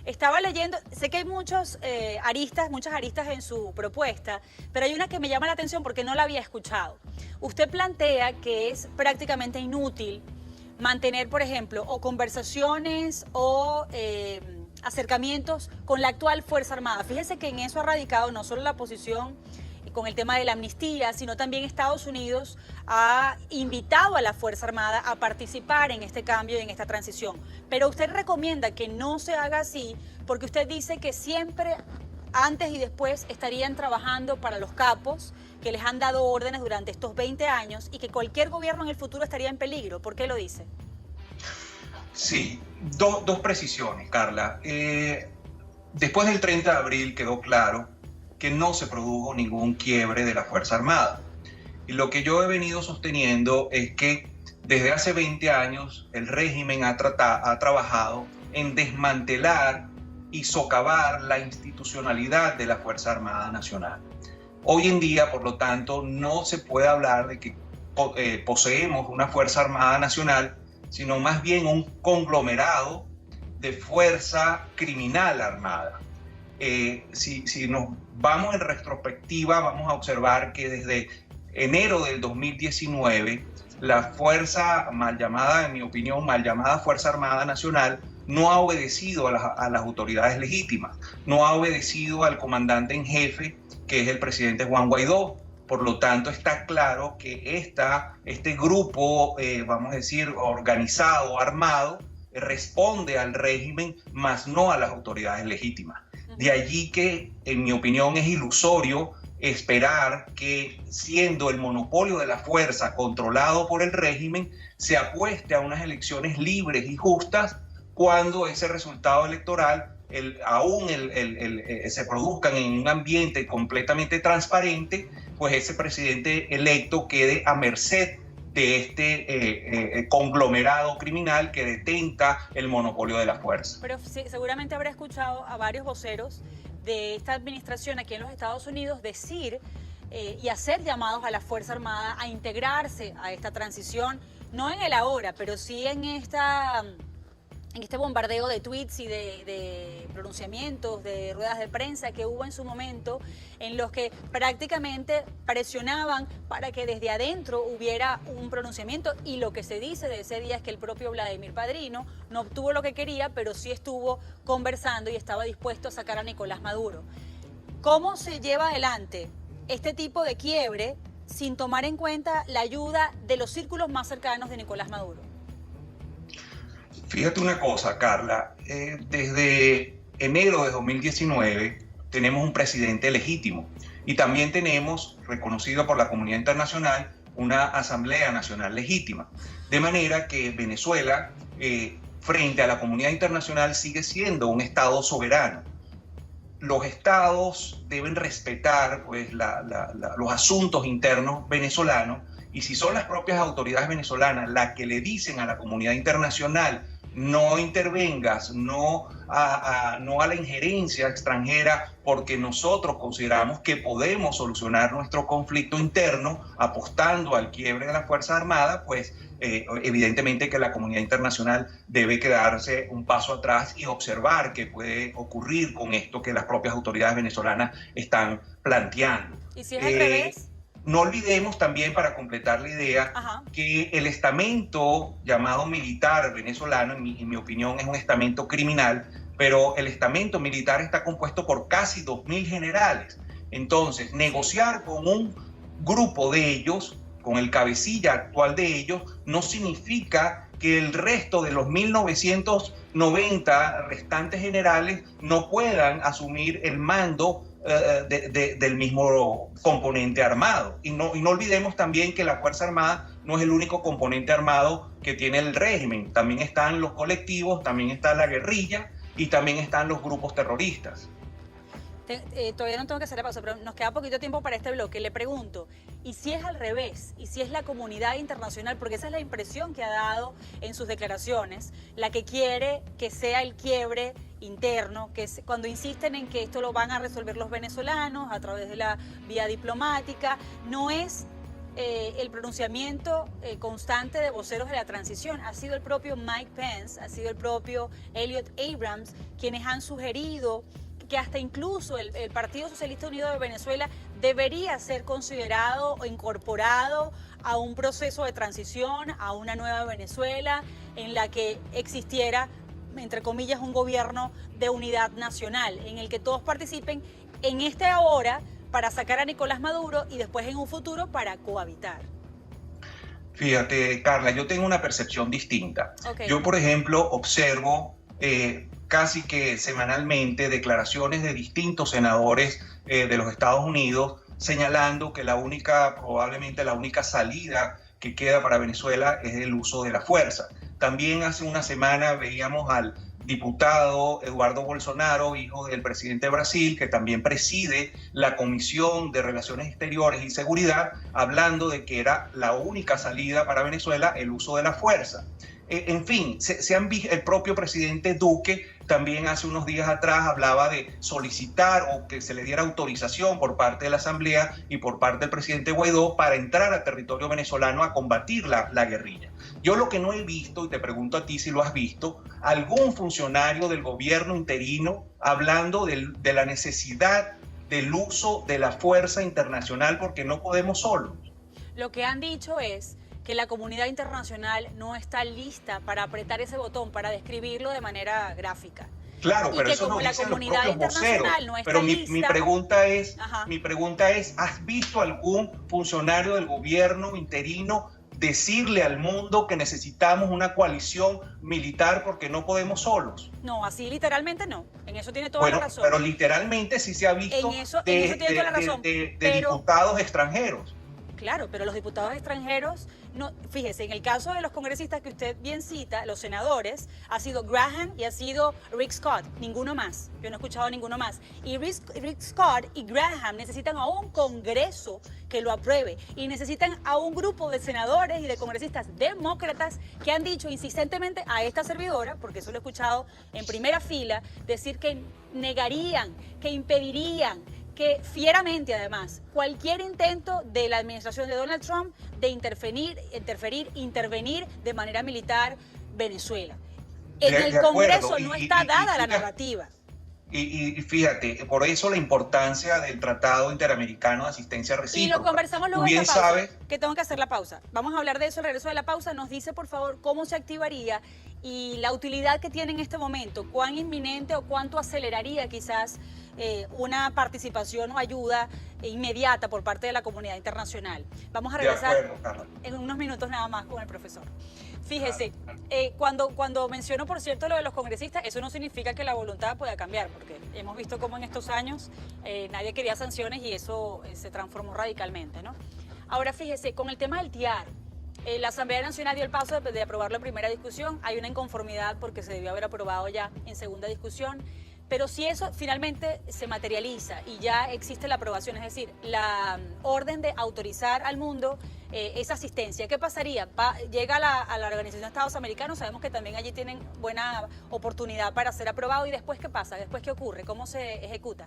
Estaba leyendo, sé que hay muchas aristas en su propuesta, pero hay una que me llama la atención porque no la había escuchado. Usted plantea que es prácticamente inútil mantener, por ejemplo, o conversaciones o acercamientos con la actual Fuerza Armada. Fíjese que en eso ha radicado no solo la posición con el tema de la amnistía, sino también Estados Unidos ha invitado a la Fuerza Armada a participar en este cambio y en esta transición. Pero usted recomienda que no se haga así porque usted dice que siempre, antes y después, estarían trabajando para los capos que les han dado órdenes durante estos 20 años y que cualquier gobierno en el futuro estaría en peligro. ¿Por qué lo dice? Sí, dos precisiones, Carla. Después del 30 de abril quedó claro que no se produjo ningún quiebre de la Fuerza Armada. Y lo que yo he venido sosteniendo es que desde hace 20 años el régimen ha trabajado en desmantelar y socavar la institucionalidad de la Fuerza Armada Nacional. Hoy en día, por lo tanto, no se puede hablar de que poseemos una Fuerza Armada Nacional, sino más bien un conglomerado de fuerza criminal armada. Si nos vamos en retrospectiva, vamos a observar que desde enero del 2019, la fuerza mal llamada, en mi opinión, mal llamada Fuerza Armada Nacional, no ha obedecido a las autoridades legítimas, no ha obedecido al comandante en jefe, que es el presidente Juan Guaidó. Por lo tanto, está claro que este grupo, vamos a decir, organizado, armado, responde al régimen, más no a las autoridades legítimas. De allí que, en mi opinión, es ilusorio esperar que, siendo el monopolio de la fuerza controlado por el régimen, se apueste a unas elecciones libres y justas cuando ese resultado electoral se produzcan en un ambiente completamente transparente, pues ese presidente electo quede a merced de este conglomerado criminal que detenta el monopolio de la fuerza. Pero sí, seguramente habrá escuchado a varios voceros de esta administración aquí en los Estados Unidos decir y hacer llamados a la Fuerza Armada a integrarse a esta transición, no en el ahora, pero sí en este bombardeo de tweets y de pronunciamientos, de ruedas de prensa que hubo en su momento, en los que prácticamente presionaban para que desde adentro hubiera un pronunciamiento, y lo que se dice de ese día es que el propio Vladimir Padrino no obtuvo lo que quería, pero sí estuvo conversando y estaba dispuesto a sacar a Nicolás Maduro. ¿Cómo se lleva adelante este tipo de quiebre sin tomar en cuenta la ayuda de los círculos más cercanos de Nicolás Maduro? Fíjate una cosa, Carla, desde enero de 2019 tenemos un presidente legítimo y también tenemos, reconocido por la comunidad internacional, una Asamblea Nacional legítima. De manera que Venezuela, frente a la comunidad internacional, sigue siendo un Estado soberano. Los estados deben respetar, pues, los asuntos internos venezolanos, y si son las propias autoridades venezolanas las que le dicen a la comunidad internacional no intervengas, no a la injerencia extranjera, porque nosotros consideramos que podemos solucionar nuestro conflicto interno apostando al quiebre de la Fuerza Armada, pues evidentemente que la comunidad internacional debe quedarse un paso atrás y observar qué puede ocurrir con esto que las propias autoridades venezolanas están planteando. ¿Y si es al revés? No olvidemos también, para completar la idea, que el estamento llamado militar venezolano, en mi opinión, es un estamento criminal, pero el estamento militar está compuesto por casi 2.000 generales. Entonces, negociar con un grupo de ellos, con el cabecilla actual de ellos, no significa que el resto de los 1.990 restantes generales no puedan asumir el mando del mismo componente armado. Y no olvidemos también que la Fuerza Armada no es el único componente armado que tiene el régimen. También están los colectivos, también está la guerrilla y también están los grupos terroristas. Todavía no tengo que hacer la pausa, pero nos queda poquito tiempo para este bloque. Le pregunto, ¿y si es al revés? ¿Y si es la comunidad internacional? Porque esa es la impresión que ha dado en sus declaraciones, la que quiere que sea el quiebre interno, que es cuando insisten en que esto lo van a resolver los venezolanos a través de la vía diplomática. No es el pronunciamiento constante de voceros de la transición. Ha sido el propio Mike Pence, ha sido el propio Elliot Abrams, quienes han sugerido que hasta incluso el Partido Socialista Unido de Venezuela debería ser considerado o incorporado a un proceso de transición, a una nueva Venezuela en la que existiera, entre comillas, un gobierno de unidad nacional, en el que todos participen en este ahora para sacar a Nicolás Maduro y después en un futuro para cohabitar. Fíjate, Carla, yo tengo una percepción distinta. Okay. Yo, por ejemplo, observo casi que semanalmente declaraciones de distintos senadores de los Estados Unidos señalando que probablemente la única salida que queda para Venezuela es el uso de la fuerza. También hace una semana veíamos al diputado Eduardo Bolsonaro, hijo del presidente de Brasil, que también preside la Comisión de Relaciones Exteriores y Seguridad, hablando de que era la única salida para Venezuela el uso de la fuerza. En fin, el propio presidente Duque también hace unos días atrás hablaba de solicitar o que se le diera autorización por parte de la Asamblea y por parte del presidente Guaidó para entrar al territorio venezolano a combatir la guerrilla. Yo lo que no he visto, y te pregunto a ti si lo has visto, algún funcionario del gobierno interino hablando de la necesidad del uso de la fuerza internacional porque no podemos solos. Lo que han dicho es que la comunidad internacional no está lista para apretar ese botón, para describirlo de manera gráfica. Claro, pero eso no dicen los propios voceros. Pero mi pregunta es, ¿has visto algún funcionario del gobierno interino decirle al mundo que necesitamos una coalición militar porque no podemos solos? No, así literalmente no. En eso tiene toda la razón. Pero literalmente sí se ha visto de diputados extranjeros. Claro, pero los diputados extranjeros, no, fíjese, en el caso de los congresistas que usted bien cita, los senadores, ha sido Graham y ha sido Rick Scott, ninguno más. Yo no he escuchado a ninguno más. Y Rick Scott y Graham necesitan a un Congreso que lo apruebe y necesitan a un grupo de senadores y de congresistas demócratas que han dicho insistentemente a esta servidora, porque eso lo he escuchado en primera fila, decir que negarían, que impedirían, que fieramente además cualquier intento de la administración de Donald Trump de intervenir de manera militar Venezuela. En el Congreso no está dada la narrativa. Y fíjate, por eso la importancia del Tratado Interamericano de Asistencia Recíproca. Y lo conversamos luego de la pausa, que tengo que hacer la pausa. Vamos a hablar de eso al regreso de la pausa. Nos dice, por favor, cómo se activaría y la utilidad que tiene en este momento, cuán inminente o cuánto aceleraría quizás una participación o ayuda inmediata por parte de la comunidad internacional. Vamos a regresar en unos minutos nada más con el profesor. Fíjese, cuando menciono, por cierto, lo de los congresistas, eso no significa que la voluntad pueda cambiar, porque hemos visto cómo en estos años nadie quería sanciones y eso se transformó radicalmente, ¿no? Ahora, fíjese, con el tema del TIAR, la Asamblea Nacional dio el paso de aprobarlo en primera discusión. Hay una inconformidad porque se debió haber aprobado ya en segunda discusión. Pero si eso finalmente se materializa y ya existe la aprobación, es decir, la orden de autorizar al mundo esa asistencia, ¿qué pasaría? Llega a la Organización de Estados Americanos, sabemos que también allí tienen buena oportunidad para ser aprobado, y después, ¿qué pasa? ¿Después qué ocurre? ¿Cómo se ejecuta?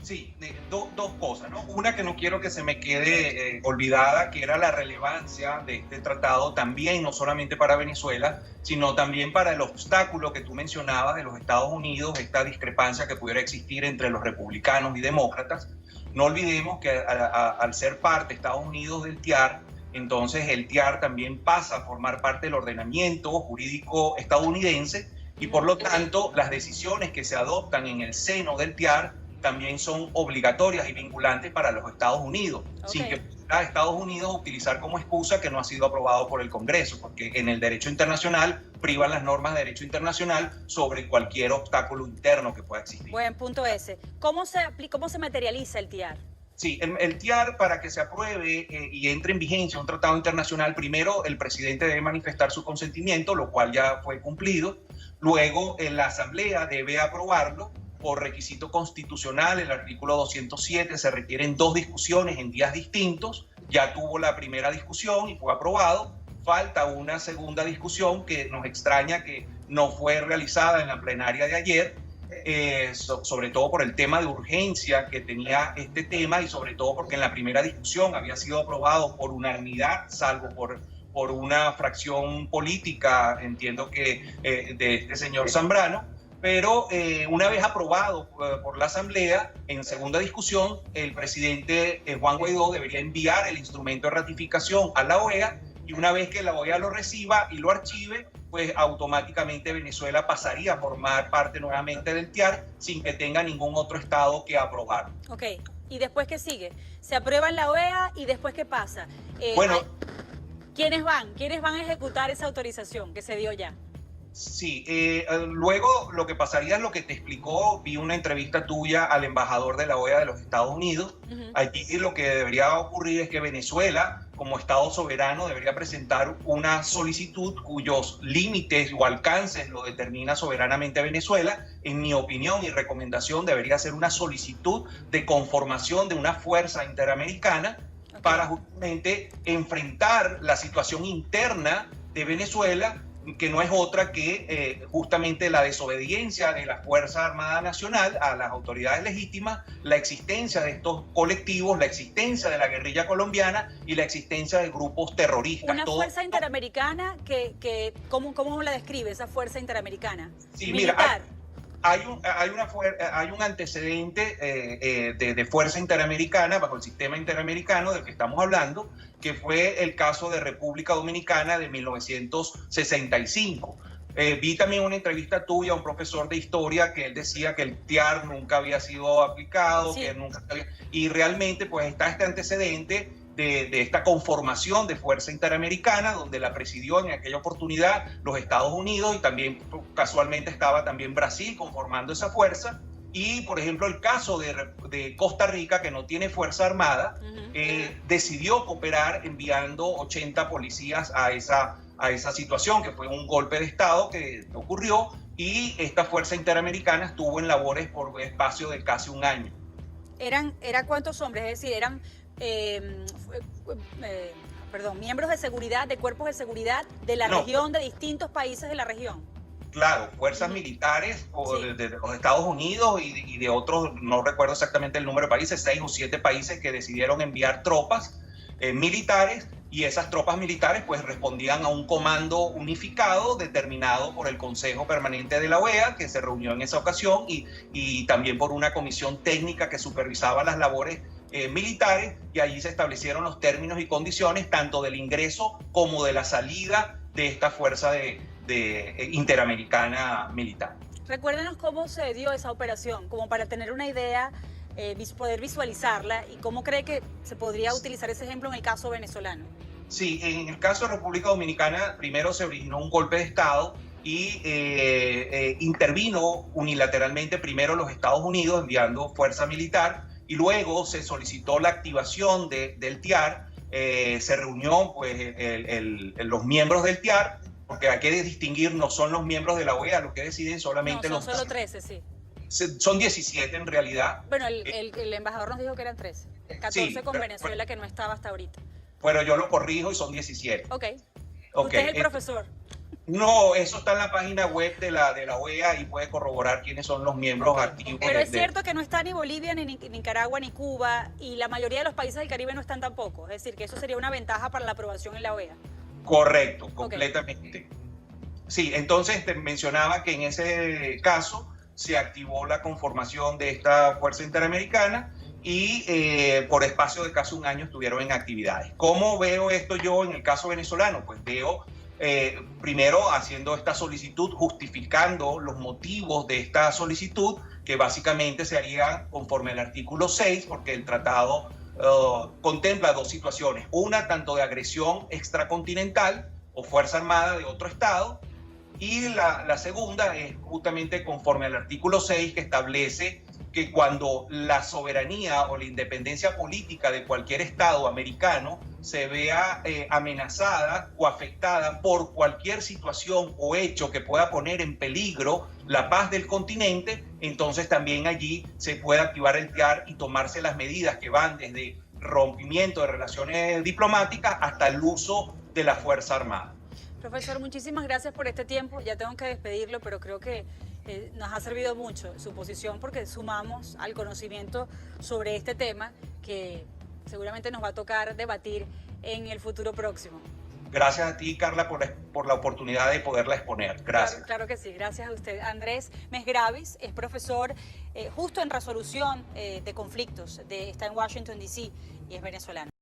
Sí, dos cosas, ¿no? Una que no quiero que se me quede olvidada, que era la relevancia de este tratado también, no solamente para Venezuela, sino también para el obstáculo que tú mencionabas de los Estados Unidos, esta discrepancia que pudiera existir entre los republicanos y demócratas. No olvidemos que al ser parte Estados Unidos del TIAR, entonces el TIAR también pasa a formar parte del ordenamiento jurídico estadounidense y por lo tanto las decisiones que se adoptan en el seno del TIAR también son obligatorias y vinculantes para los Estados Unidos, sin que pueda Estados Unidos utilizar como excusa que no ha sido aprobado por el Congreso, porque en el derecho internacional privan las normas de derecho internacional sobre cualquier obstáculo interno que pueda existir. Buen punto ese. ¿Cómo se materializa el TIAR? Sí, el TIAR, para que se apruebe y entre en vigencia un tratado internacional, primero el presidente debe manifestar su consentimiento, lo cual ya fue cumplido. Luego la Asamblea debe aprobarlo. Por requisito constitucional, el artículo 207, se requieren 2 discusiones en días distintos. Ya tuvo la primera discusión y fue aprobado. Falta una segunda discusión que nos extraña que no fue realizada en la plenaria de ayer. sobre todo por el tema de urgencia que tenía este tema y sobre todo porque en la primera discusión había sido aprobado por unanimidad, salvo por una fracción política, entiendo que de este señor Zambrano, pero una vez aprobado por la Asamblea, en segunda discusión, el presidente Juan Guaidó debería enviar el instrumento de ratificación a la OEA y una vez que la OEA lo reciba y lo archive, pues automáticamente Venezuela pasaría a formar parte nuevamente del TIAR sin que tenga ningún otro estado que aprobar. Ok, ¿y después qué sigue? Se aprueba en la OEA y después ¿qué pasa? Bueno, ¿quiénes van? ¿Quiénes van a ejecutar esa autorización que se dio ya? Sí, luego lo que pasaría es lo que te explicó, vi una entrevista tuya al embajador de la OEA de los Estados Unidos. Allí lo que debería ocurrir es que Venezuela, como Estado soberano, debería presentar una solicitud cuyos límites o alcances lo determina soberanamente Venezuela. En mi opinión y recomendación debería ser una solicitud de conformación de una fuerza interamericana para justamente enfrentar la situación interna de Venezuela, que no es otra que justamente la desobediencia de la Fuerza Armada Nacional a las autoridades legítimas, la existencia de estos colectivos, la existencia de la guerrilla colombiana y la existencia de grupos terroristas. Una fuerza interamericana ¿cómo la describe esa fuerza interamericana? Sí, militar. Mira, hay un antecedente de fuerza interamericana bajo el sistema interamericano del que estamos hablando, que fue el caso de República Dominicana de 1965. Vi también una entrevista tuya a un profesor de historia que él decía que el TIAR nunca había sido aplicado, sí, y realmente pues está este antecedente de esta conformación de fuerza interamericana, donde la presidió en aquella oportunidad los Estados Unidos y también casualmente estaba también Brasil conformando esa fuerza. Y, por ejemplo, el caso de Costa Rica, que no tiene fuerza armada, decidió cooperar enviando 80 policías a esa situación, que fue un golpe de Estado que ocurrió, y esta fuerza interamericana estuvo en labores por espacio de casi un año. ¿Eran cuántos hombres? Es decir, eran miembros de seguridad, de cuerpos de seguridad de la región, de distintos países de la región. Claro, fuerzas militares de los Estados Unidos y de otros, no recuerdo exactamente el número de países, 6 o 7 países que decidieron enviar tropas militares, y esas tropas militares pues respondían a un comando unificado determinado por el Consejo Permanente de la OEA, que se reunió en esa ocasión, y también por una comisión técnica que supervisaba las labores militares, y allí se establecieron los términos y condiciones tanto del ingreso como de la salida de esta fuerza interamericana militar. Recuérdenos cómo se dio esa operación, como para tener una idea, poder visualizarla, y cómo cree que se podría utilizar ese ejemplo en el caso venezolano. Sí, en el caso de República Dominicana, primero se originó un golpe de Estado y intervino unilateralmente primero los Estados Unidos enviando fuerza militar, y luego se solicitó la activación del TIAR. Se reunió pues los miembros del TIAR, porque hay que distinguir, no son los miembros de la OEA los que deciden, solamente son solo 13, sí. Son 17 en realidad. Bueno, el embajador nos dijo que eran 13. 14 sí, con Venezuela, que no estaba hasta ahorita. Bueno, yo lo corrijo y son 17. Ok. Usted es el profesor. No, eso está en la página web de la OEA y puede corroborar quiénes son los miembros activos. Pero es cierto que no está ni Bolivia, ni Nicaragua, ni Cuba, y la mayoría de los países del Caribe no están tampoco. Es decir, que eso sería una ventaja para la aprobación en la OEA. Correcto, completamente. Sí, entonces te mencionaba que en ese caso se activó la conformación de esta fuerza interamericana y por espacio de casi un año estuvieron en actividades. ¿Cómo veo esto yo en el caso venezolano? Pues veo primero haciendo esta solicitud, justificando los motivos de esta solicitud, que básicamente se haría conforme al artículo 6, porque el tratado contempla dos situaciones, una tanto de agresión extracontinental o fuerza armada de otro estado, y la segunda es justamente conforme al artículo 6, que establece que cuando la soberanía o la independencia política de cualquier estado americano se vea amenazada o afectada por cualquier situación o hecho que pueda poner en peligro la paz del continente, entonces también allí se puede activar el TIAR y tomarse las medidas que van desde rompimiento de relaciones diplomáticas hasta el uso de la Fuerza Armada. Profesor, muchísimas gracias por este tiempo. Ya tengo que despedirlo, pero creo que Nos ha servido mucho su posición porque sumamos al conocimiento sobre este tema que seguramente nos va a tocar debatir en el futuro próximo. Gracias a ti, Carla, por la oportunidad de poderla exponer. Gracias. Claro que sí, gracias a usted. Andrés Mesgravis es profesor justo en resolución de conflictos, está en Washington, D.C. y es venezolano.